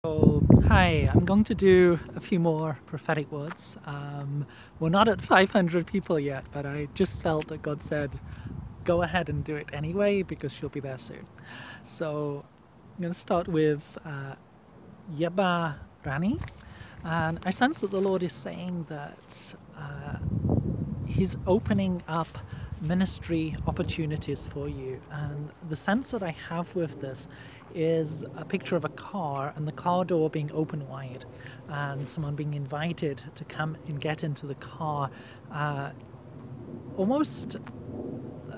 So, hi, I'm going to do a few more prophetic words. We're not at 500 people yet, but I just felt that God said, go ahead and do it anyway because she'll be there soon. So I'm going to start with Yeba Rani. And I sense that the Lord is saying that He's opening up ministry opportunities for you, and the sense that I have with this is a picture of a car and the car door being open wide and someone being invited to come and get into the car, almost,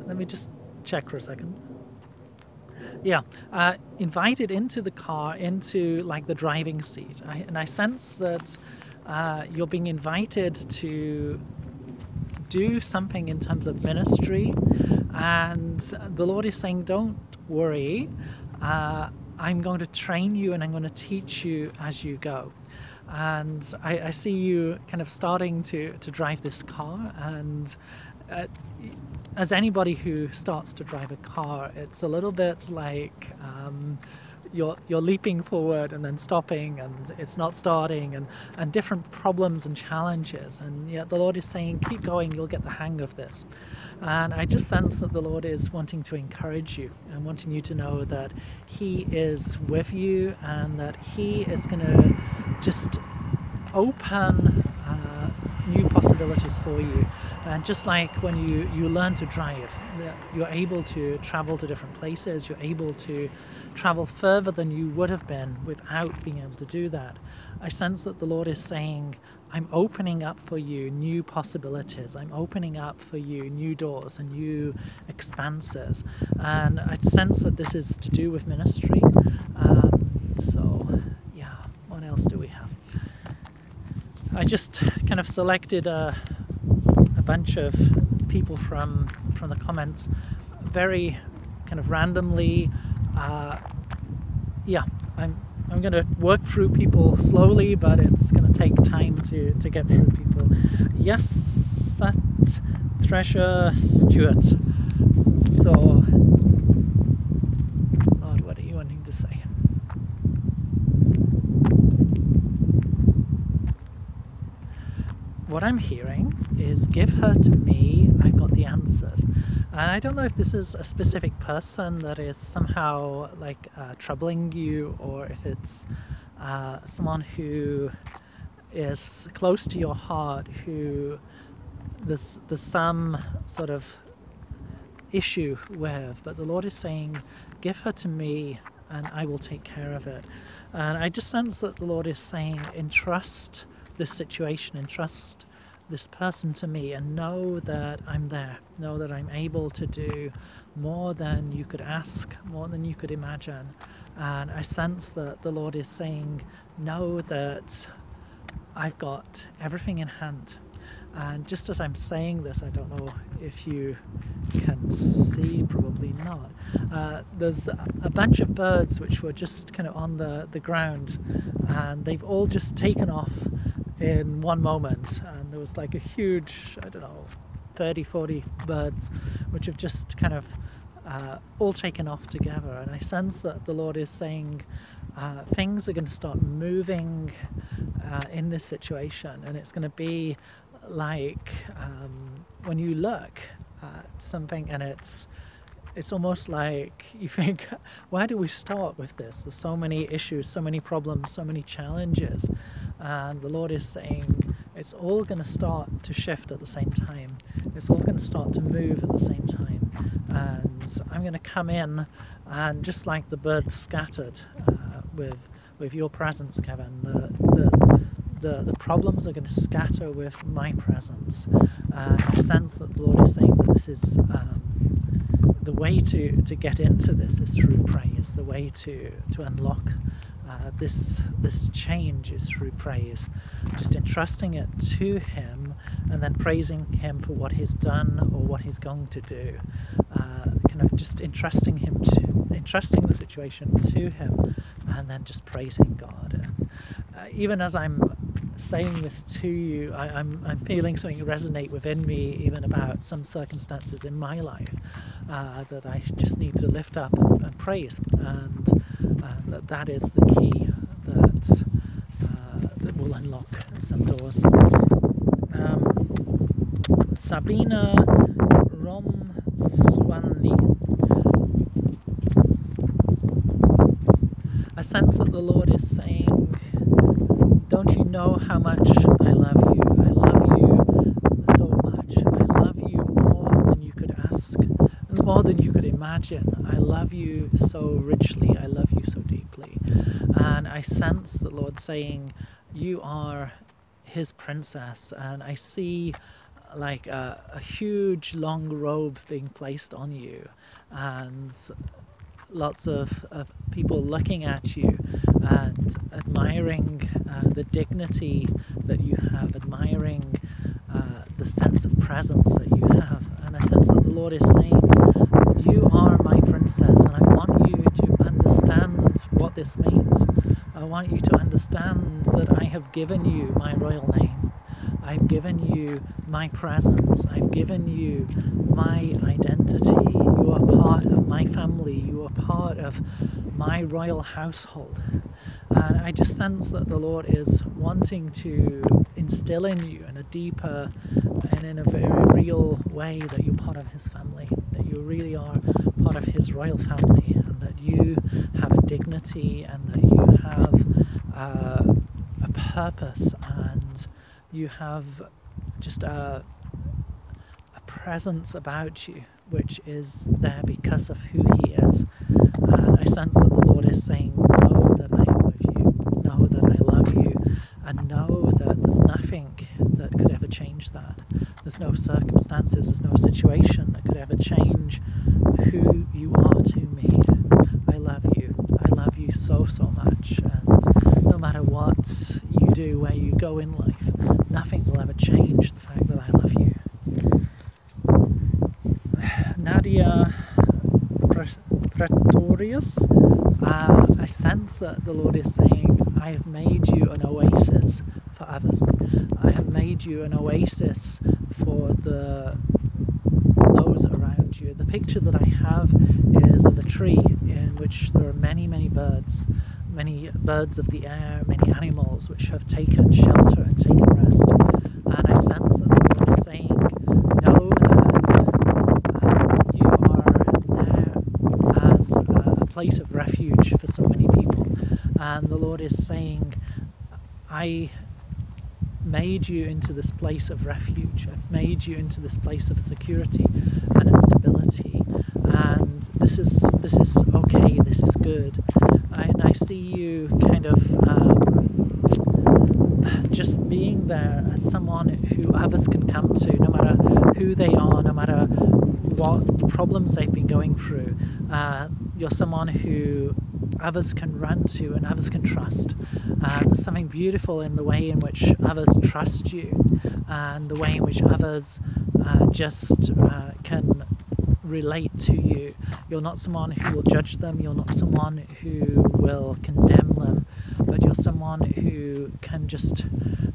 let me just check for a second. Yeah, invited into the car, into like the driving seat. And I sense that you're being invited to do something in terms of ministry, and the Lord is saying, don't worry, I'm going to train you and I'm going to teach you as you go. And I see you kind of starting to drive this car, and as anybody who starts to drive a car, it's a little bit like you're leaping forward and then stopping, and it's not starting, and different problems and challenges, and yet the Lord is saying, keep going, you'll get the hang of this. And I just sense that the Lord is wanting to encourage you and wanting you to know that He is with you, and that He is going to just open new possibilities for you. And just like when you learn to drive, you're able to travel to different places, you're able to travel further than you would have been without being able to do that. I sense that the Lord is saying, I'm opening up for you new possibilities, I'm opening up for you new doors and new expanses. And I sense that this is to do with ministry. So yeah, what else do we have? I just kind of selected a bunch of people from the comments very kind of randomly. Yeah, I'm going to work through people slowly, but it's going to take time to get through people. Yes, that Thresher Stewart. So, Lord, what are you wanting to say? What I'm hearing is, give her to me, I've got the answers. And I don't know if this is a specific person that is somehow like troubling you, or if it's someone who is close to your heart, who there's some sort of issue with, but the Lord is saying, give her to me and I will take care of it. And I just sense that the Lord is saying, entrust this situation, entrust this person to me, and know that I'm there, know that I'm able to do more than you could ask, more than you could imagine. And I sense that the Lord is saying, know that I've got everything in hand. And just as I'm saying this, I don't know if you can see, probably not, there's a bunch of birds which were just kind of on the ground, and they've all just taken off in one moment, and there was like a huge, I don't know, 30-40 birds which have just kind of all taken off together. And I sense that the Lord is saying things are going to start moving in this situation, and it's going to be like when you look at something and it's almost like you think, why do we start with this? There's so many issues, so many problems, so many challenges. And the Lord is saying it's all going to start to shift at the same time. It's all going to start to move at the same time. And I'm going to come in, and just like the birds scattered with your presence, Kevin, the problems are going to scatter with my presence. I sense that the Lord is saying that this is the way to get into this is through praise. The way to unlock this change is through praise. Just entrusting it to Him, and then praising Him for what He's done or what He's going to do. Kind of just entrusting the situation to Him, and then just praising God. And even as I'm saying this to you, I'm feeling something resonate within me, even about some circumstances in my life that I just need to lift up and praise, and that is the key, that Sabina Romswanli. I sense that the Lord is saying, don't you know how much I love you? I love you so much. I love you more than you could ask, and more than you could imagine. I love you so richly. I love you so deeply. And I sense the Lord saying, you are his princess. And I see like a huge long robe being placed on you, and lots of people looking at you and admiring the dignity that you have, admiring the sense of presence that you have. And I sense that the Lord is saying, you are my princess, and I want you to understand what this means. I want you to understand that I have given you my royal name. I've given you my presence. I've given you my identity. You are part of my family. You are part of my royal household. And I just sense that the Lord is wanting to instill in you in a deeper and in a very real way that you're part of his family, that you really are part of his royal family, and that you have a dignity, and that you have a purpose, and you have just a presence about you which is there because of who he is. And I sense that the Lord is saying, know that I am with you, know that I love you, and know that there's nothing that could ever change that. There's no circumstances, there's no situation that could ever change who you are to me. I love you so, so much, and no matter what you do, where you go in life, nothing will ever change the fact that I love you. Nadia Pretorius, I sense that the Lord is saying, I have made you an oasis for others. I have made you an oasis for those around you. The picture that I have is of a tree in which there are many, many birds of the air, many animals which have taken shelter and taken rest. And I sense that the Lord is saying, know that you are there as a place of refuge for so many people. And the Lord is saying, I made you into this place of refuge. I've made you into this place of security and of stability. And this is okay, this is good. And I see you kind of just being there as someone who others can come to, no matter who they are, no matter what problems they've been going through. You're someone who others can run to and others can trust. There's something beautiful in the way in which others trust you, and the way in which others just can relate to you. You're not someone who will judge them, you're not someone who will condemn them, but you're someone who can just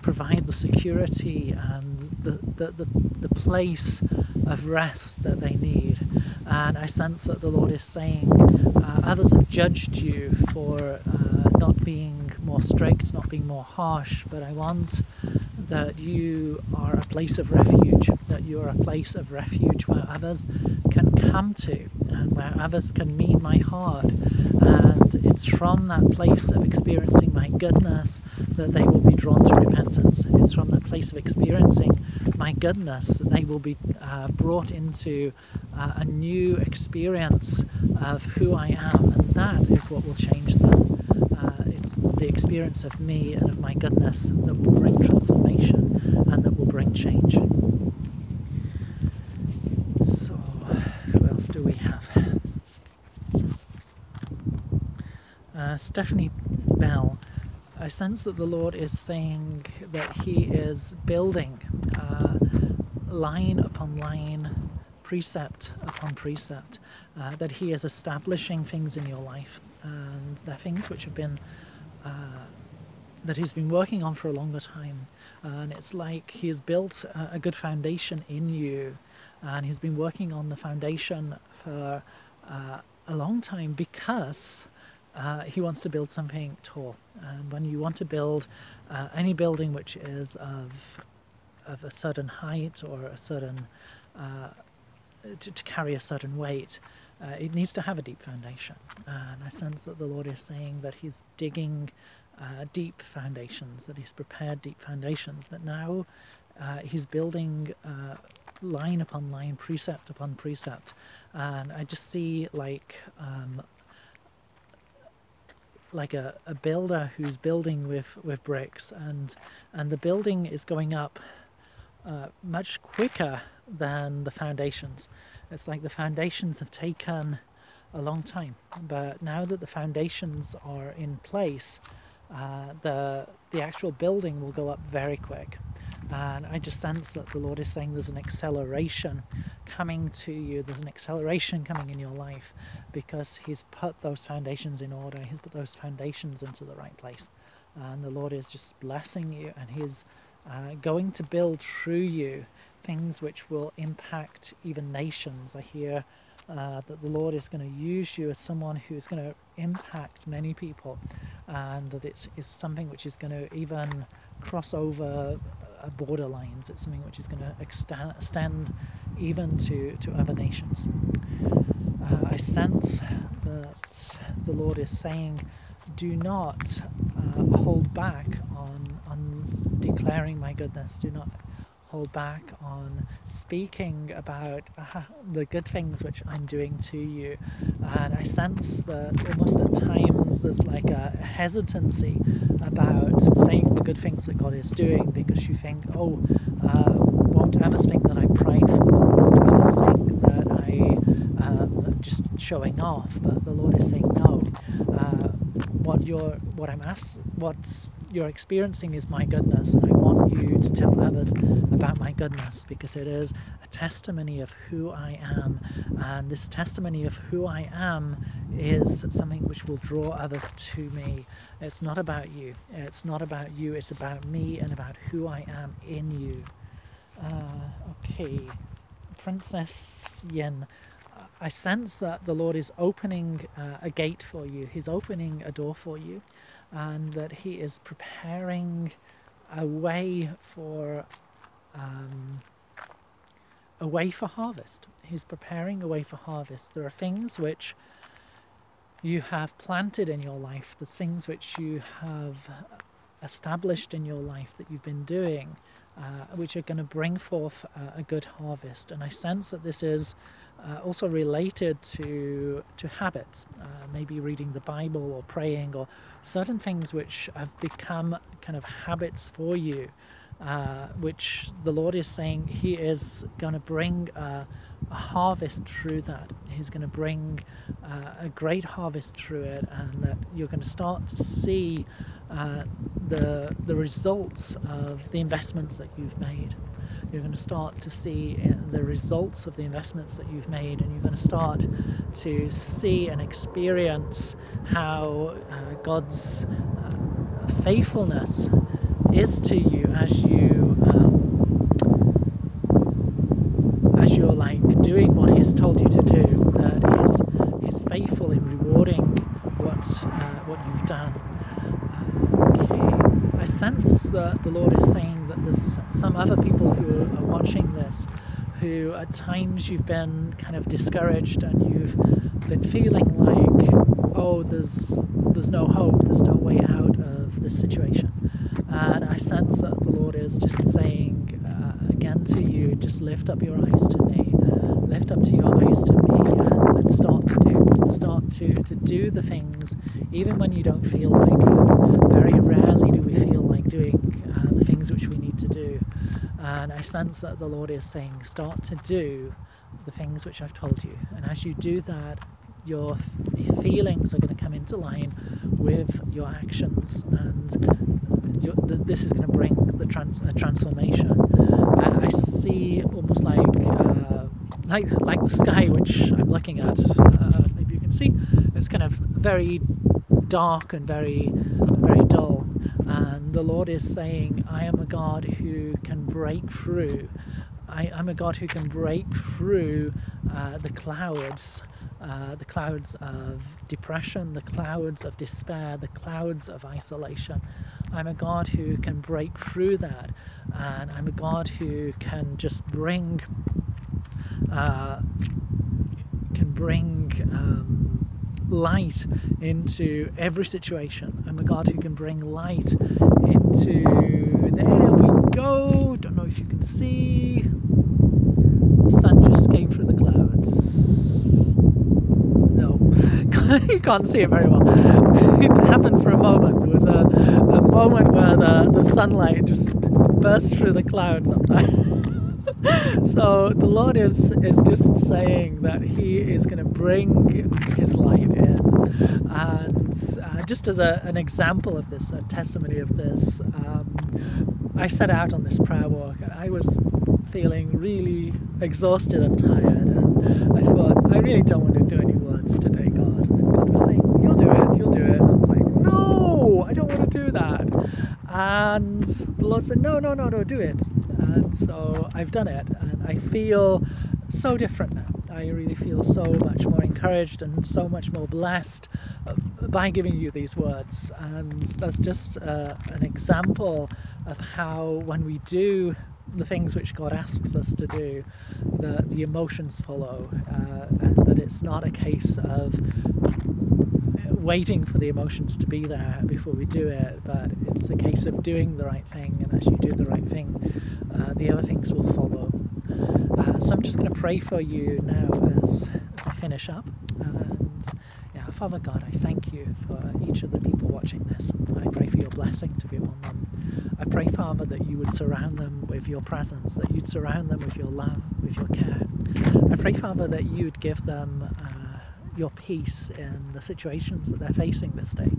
provide the security and the place of rest that they need. And I sense that the Lord is saying, others have judged you for not being more strict, not being more harsh, but I want that you are a place of refuge, that you are a place of refuge where others can come to, and where others can meet my heart. And it's from that place of experiencing my goodness that they will be drawn to repentance. It's from that place of experiencing my goodness that they will be brought into a new experience of who I am, and that is what will change them. It's the experience of me and of my goodness that will bring transformation and that will bring change. So, who else do we have? Stephanie Bell. I sense that the Lord is saying that he is building line upon line, precept upon precept, that he is establishing things in your life, and they're things which have been that he's been working on for a longer time, and it's like he has built a good foundation in you, and he's been working on the foundation for a long time because he wants to build something tall. And when you want to build any building which is of of a certain height or a certain to carry a certain weight. It needs to have a deep foundation, and I sense that the Lord is saying that He's digging deep foundations, that He's prepared deep foundations, but now He's building line upon line, precept upon precept, and I just see like a builder who's building with bricks, and the building is going up much quicker than the foundations. It's like the foundations have taken a long time, but now that the foundations are in place, the actual building will go up very quick. And I just sense that the Lord is saying there's an acceleration coming to you, there's an acceleration coming in your life, because He's put those foundations in order, He's put those foundations into the right place. And the Lord is just blessing you, and He's going to build through you things which will impact even nations. I hear that the Lord is going to use you as someone who is going to impact many people, and that it's something which is going to even cross over border lines. It's something which is going to extend even to other nations. I sense that the Lord is saying, do not hold back on declaring my goodness. Do not hold back on speaking about the good things which I'm doing to you. And I sense that almost at times there's like a hesitancy about saying the good things that God is doing, because you think, won't others think that I'm prideful, or won't others think that I am just showing off? But the Lord is saying, no, what you're experiencing is my goodness, and I want you to tell others about my goodness, because it is a testimony of who I am, and this testimony of who I am is something which will draw others to me. It's not about you, it's about me and about who I am in you. Okay, Princess Yin, I sense that the Lord is opening a gate for you. He's opening a door for you, and that He is preparing a way for harvest. He's preparing a way for harvest. There are things which you have planted in your life. There's things which you have established in your life that you've been doing, which are going to bring forth a good harvest. And I sense that this is also related to habits, maybe reading the Bible or praying, or certain things which have become kind of habits for you, which the Lord is saying He is going to bring a harvest through that. He's going to bring a great harvest through it, and that you're going to start to see the results of the investments that you've made. You're going to start to see the results of the investments that you've made, and you're going to start to see and experience how God's faithfulness is to you as you're like doing what He's told you to do. That He's faithful in rewarding what you've done. Okay, I sense that the Lord is saying that there's some other people who are watching this, who at times you've been kind of discouraged, and you've been feeling like, oh, there's no hope, there's no way out of this situation. And I sense that the Lord is just saying again to you, just lift up your eyes to me, lift up to your eyes to me, and start to do the things, even when you don't feel like it. Very rarely do we feel like doing the things which we need to do. And I sense that the Lord is saying, start to do the things which I've told you. And as you do that, your feelings are going to come into line with your actions, and this is going to bring the transformation. I see almost like the sky which I'm looking at. Maybe you can see it's kind of very dark and very dull. And the Lord is saying, I am a God who can break through. I'm a God who can break through the clouds of depression, the clouds of despair, the clouds of isolation. I'm a God who can break through that, and I'm a God who can just bring light into every situation. I'm a God who can bring light into, there we go, don't know if you can see, the sun just came through the clouds. No, you can't see it very well. It happened for a moment. There was a moment where the sunlight just burst through the clouds up there. So the Lord is just saying that He is going to bring His light in, and just as an example of this, a testimony of this, I set out on this prayer walk, and I was feeling really exhausted and tired, and I thought, I really don't want to do any words today, God. And God was saying, you'll do it. And I was like, no, I don't want to do that. And the Lord said, no, do it. And so I've done it, and I feel so different now. I really feel so much more encouraged and so much more blessed by giving you these words. And that's just an example of how, when we do the things which God asks us to do, the emotions follow, and that it's not a case of waiting for the emotions to be there before we do it, but it's a case of doing the right thing, and as you do the right thing, the other things will follow. So I'm just going to pray for you now as I finish up. And yeah, Father God, I thank you for each of the people watching this. I pray for your blessing to be upon them. I pray, Father, that you would surround them with your presence, that you'd surround them with your love, with your care. I pray, Father, that you would give them your peace in the situations that they're facing this day.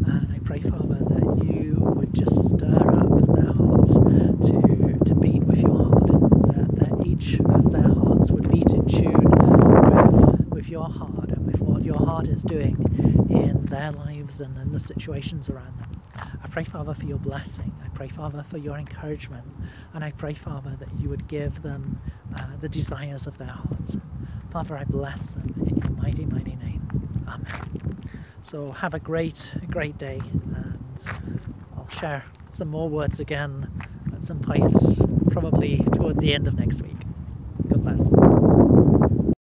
And I pray, Father, that you would just stir up their hearts to beat with your heart, that each of their hearts would beat in tune with your heart and with what your heart is doing in their lives and in the situations around them. I pray, Father, for your blessing. I pray, Father, for your encouragement. And I pray, Father, that you would give them the desires of their hearts. Father, I bless them in your mighty, mighty name. Amen. So have a great day, and I'll share some more words again at some point, probably towards the end of next week. God bless.